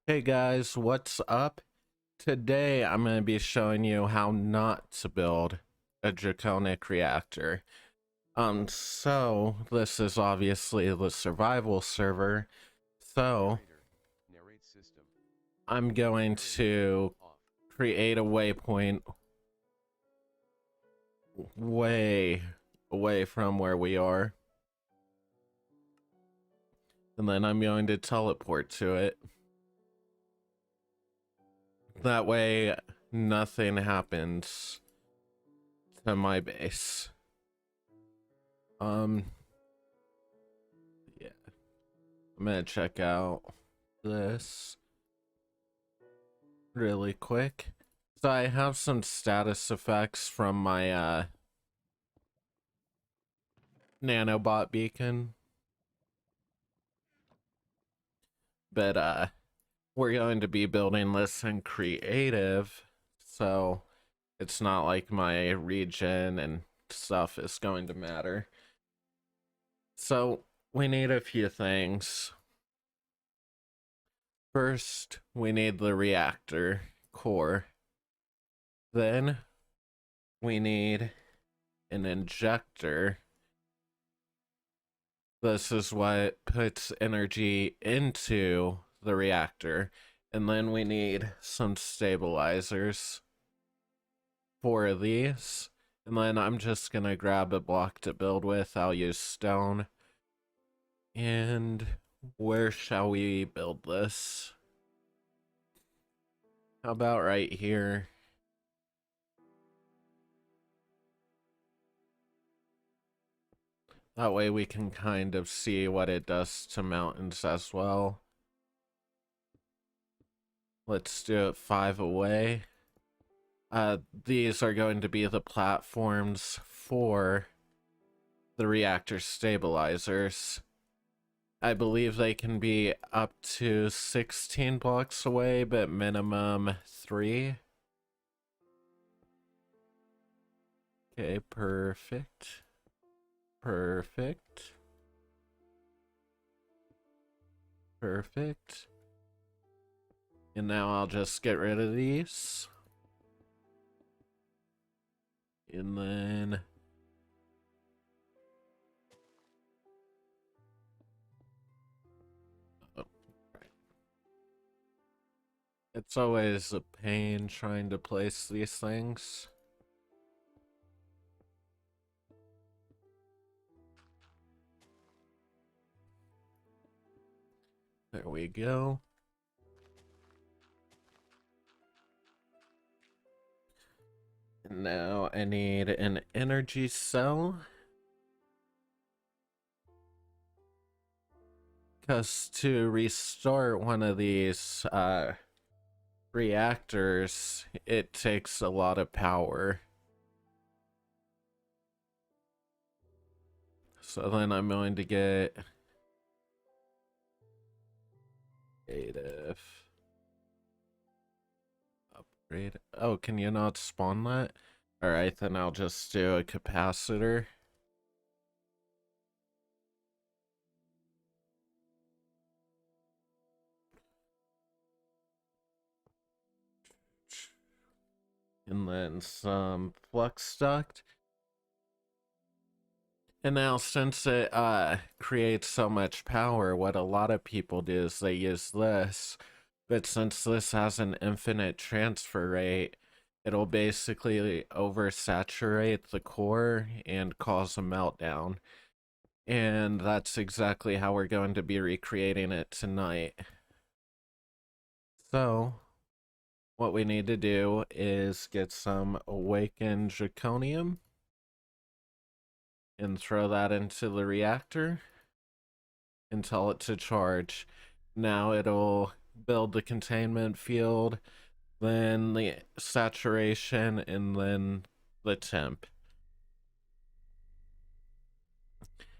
Hey guys, what's up? Today I'm going to be showing you how not to build a draconic reactor. So this is obviously the survival server. So Narrate system. I'm going to Off. create a waypoint way away from where we are. And then I'm going to teleport to it. That way nothing happens to my base. Yeah. I'm gonna check out this really quick. So I have some status effects from my nanobot beacon, but we're going to be building this in creative, so it's not like my regen and stuff is going to matter. So we need a few things. First, we need the reactor core. Then we need an injector. This is what puts energy into the reactor. And then we need some stabilizers. 4 of these. And then I'm just gonna grab a block to build with. I'll use stone. And where shall we build this? How about right here? That way we can kind of see what it does to mountains as well. Let's do it 5 away. These are going to be the platforms for the reactor stabilizers. I believe they can be up to 16 blocks away, but minimum 3. Okay, perfect. Perfect. Perfect. And now I'll just get rid of these. And then it's always a pain trying to place these things. There we go. And now I need an energy cell. Because to restart one of these reactors, it takes a lot of power. So then I'm going to get creative. Upgrade. Oh, can you not spawn that? Alright, then I'll just do a capacitor. And then some flux duct. And now since it creates so much power, what a lot of people do is they use this. But since this has an infinite transfer rate, it'll basically oversaturate the core and cause a meltdown. And that's exactly how we're going to be recreating it tonight. So, what we need to do is get some awakened draconium and throw that into the reactor and tell it to charge. Now it'll build the containment field, then the saturation, and then the temp.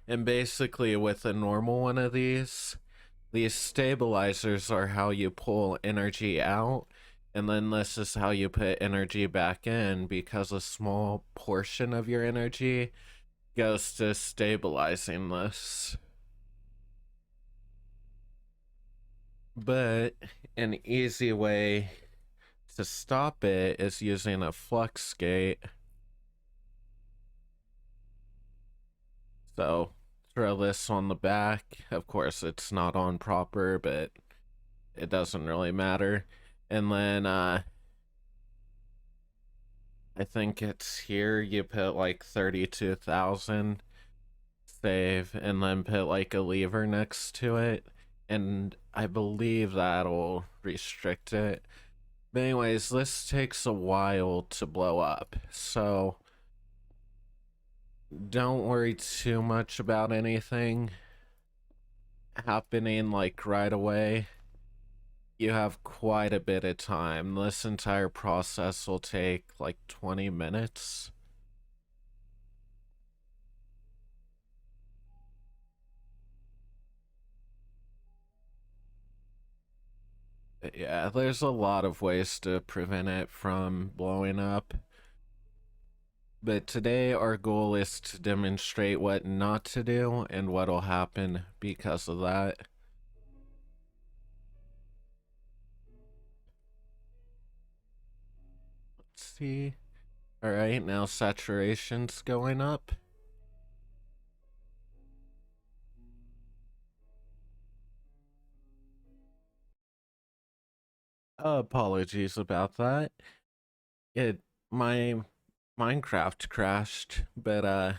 And basically with a normal one of these stabilizers are how you pull energy out, and then this is how you put energy back in, because a small portion of your energy goes to stabilizing this. But an easy way to stop it is using a flux gate. So throw this on the back. Of course, it's not on proper, but it doesn't really matter. And then I think it's here you put like 32,000, save, and then put like a lever next to it. And I believe that'll restrict it. But anyways, this takes a while to blow up. So don't worry too much about anything happening like right away. You have quite a bit of time. This entire process will take like 20 minutes. Yeah, there's a lot of ways to prevent it from blowing up. But today our goal is to demonstrate what not to do and what'll happen because of that. Let's see. Alright, now saturation's going up. Apologies about that. My Minecraft crashed, but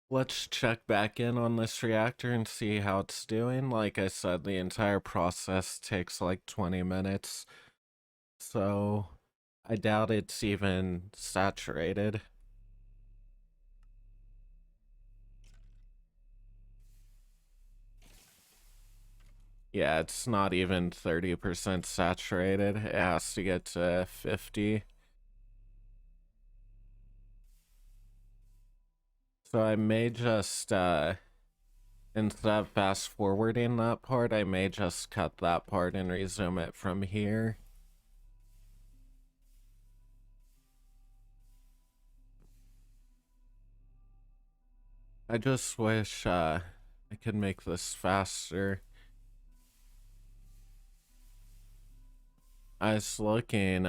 let's check back in on this reactor and see how it's doing. Like I said, the entire process takes like 20 minutes. So I doubt it's even saturated. Yeah, it's not even 30% saturated. It has to get to 50. So I may just instead of fast forwarding that part, I may just cut that part and resume it from here. I just wish I could make this faster. I was looking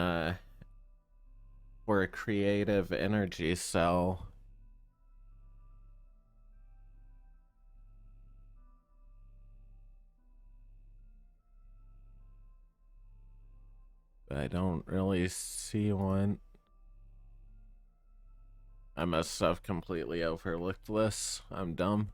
for a creative energy cell. But I don't really see one. I must have completely overlooked this. I'm dumb.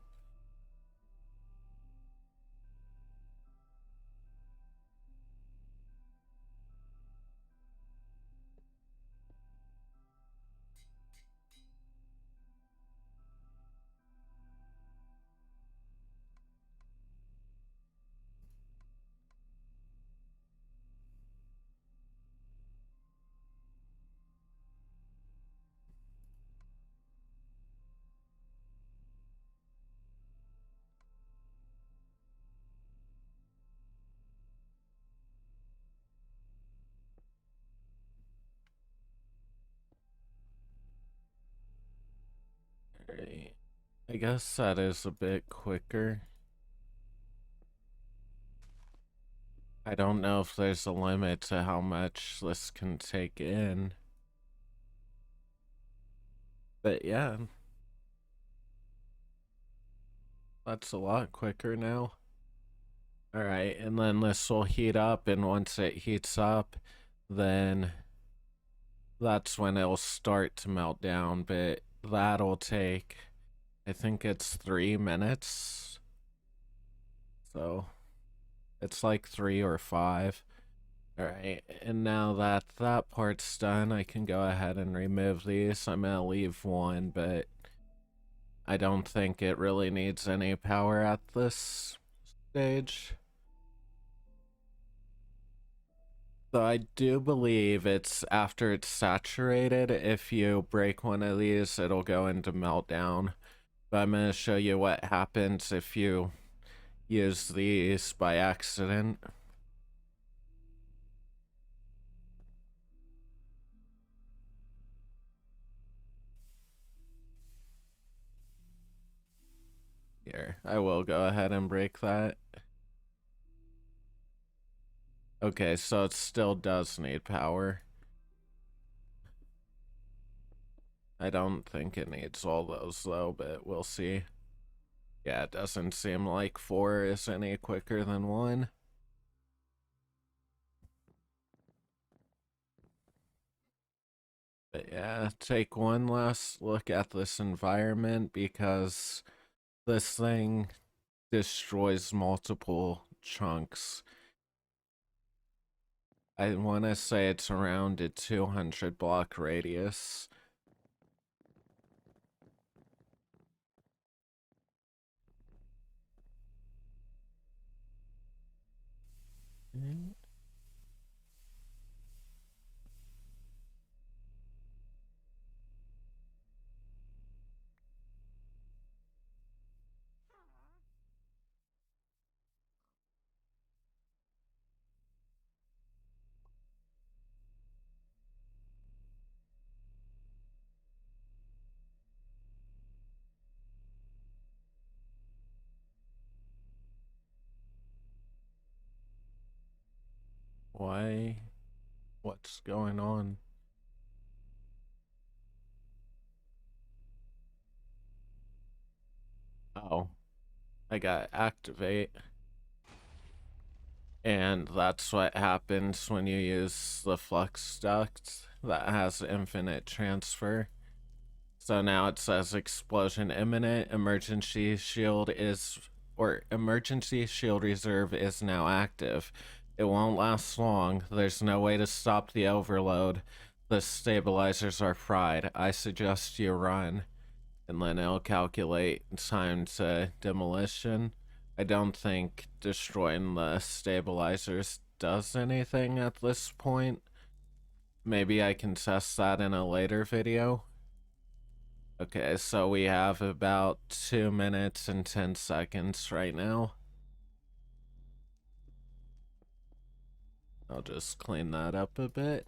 Alright. I guess that is a bit quicker. I don't know if there's a limit to how much this can take in. But yeah, that's a lot quicker now. Alright, and then this will heat up, and once it heats up, then that's when it'll start to melt down, but that'll take, I think it's 3 minutes. So it's like 3 or 5. Alright, and now that that part's done, I can go ahead and remove these. I'm gonna leave one, but I don't think it really needs any power at this stage. So I do believe it's after it's saturated, if you break one of these, it'll go into meltdown. But I'm going to show you what happens if you use these by accident. Here, I will go ahead and break that. Okay, so it still does need power. I don't think it needs all those though, but we'll see. Yeah, it doesn't seem like 4 is any quicker than 1. But yeah, take one last look at this environment because this thing destroys multiple chunks. I want to say it's around a 200 block radius. Why? What's going on? Oh, I got activate. And that's what happens when you use the flux duct that has infinite transfer. So now it says explosion imminent, emergency shield reserve is now active. It won't last long. There's no way to stop the overload. The stabilizers are fried. I suggest you run. And then it'll calculate time to demolition. I don't think destroying the stabilizers does anything at this point. Maybe I can test that in a later video. Okay, so we have about 2 minutes and 10 seconds right now. I'll just clean that up a bit.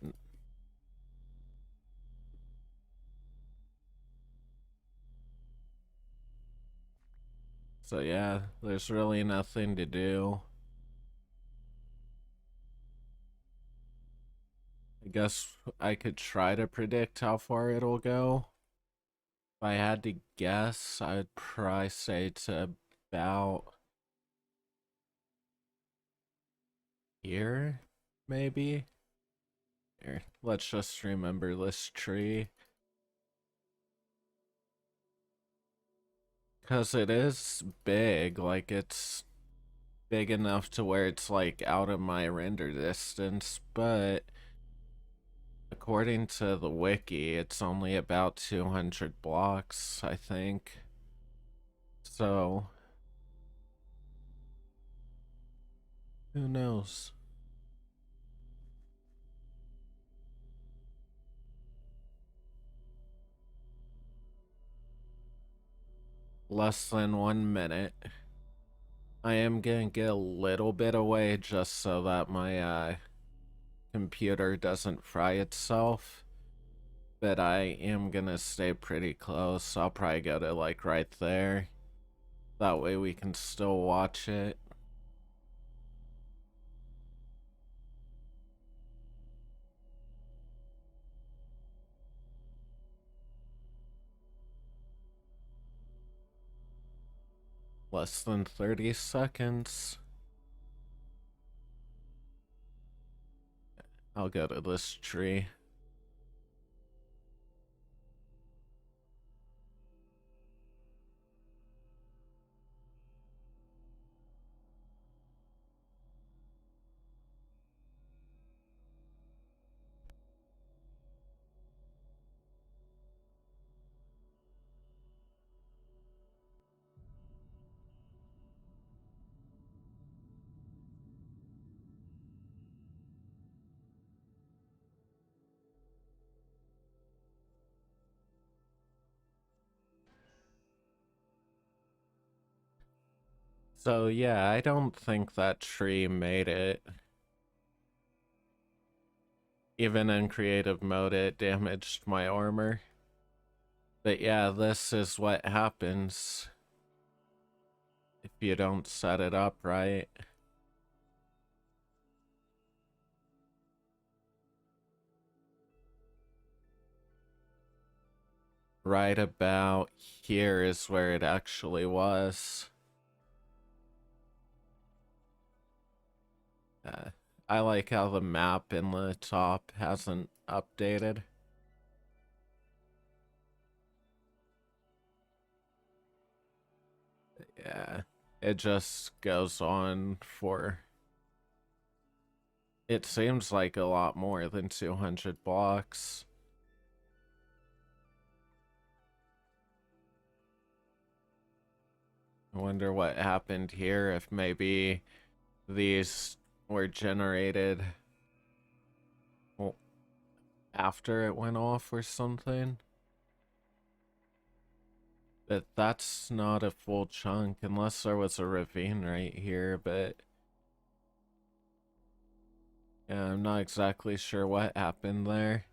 So yeah, there's really nothing to do. I guess I could try to predict how far it'll go. If I had to guess, I'd probably say to about here, maybe? Here, let's just remember this tree. Because it is big, like it's big enough to where it's like out of my render distance, but according to the wiki, it's only about 200 blocks, I think. So, who knows? Less than 1 minute. I am gonna get a little bit away just so that my computer doesn't fry itself. But I am gonna stay pretty close. I'll probably go to like right there. That way we can still watch it. Less than 30 seconds. I'll go to this tree. So yeah, I don't think that tree made it. Even in creative mode, it damaged my armor. But yeah, this is what happens if you don't set it up right. right about here is where it actually was. Uh, I like how the map in the top hasn't updated. Yeah, it just goes on for, it seems like a lot more than 200 blocks. I wonder what happened here, if maybe these were generated, well, after it went off or something. But that's not a full chunk unless there was a ravine right here, but yeah, I'm not exactly sure what happened there.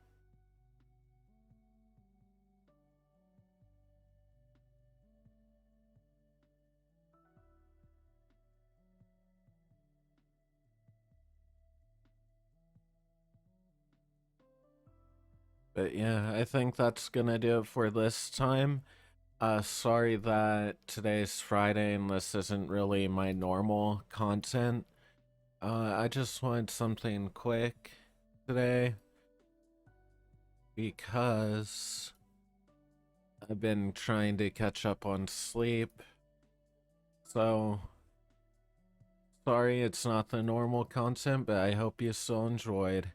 But yeah, I think that's gonna do it for this time. Sorry that today's Friday and this isn't really my normal content. I just wanted something quick today because I've been trying to catch up on sleep. So, sorry it's not the normal content, but I hope you still enjoyed.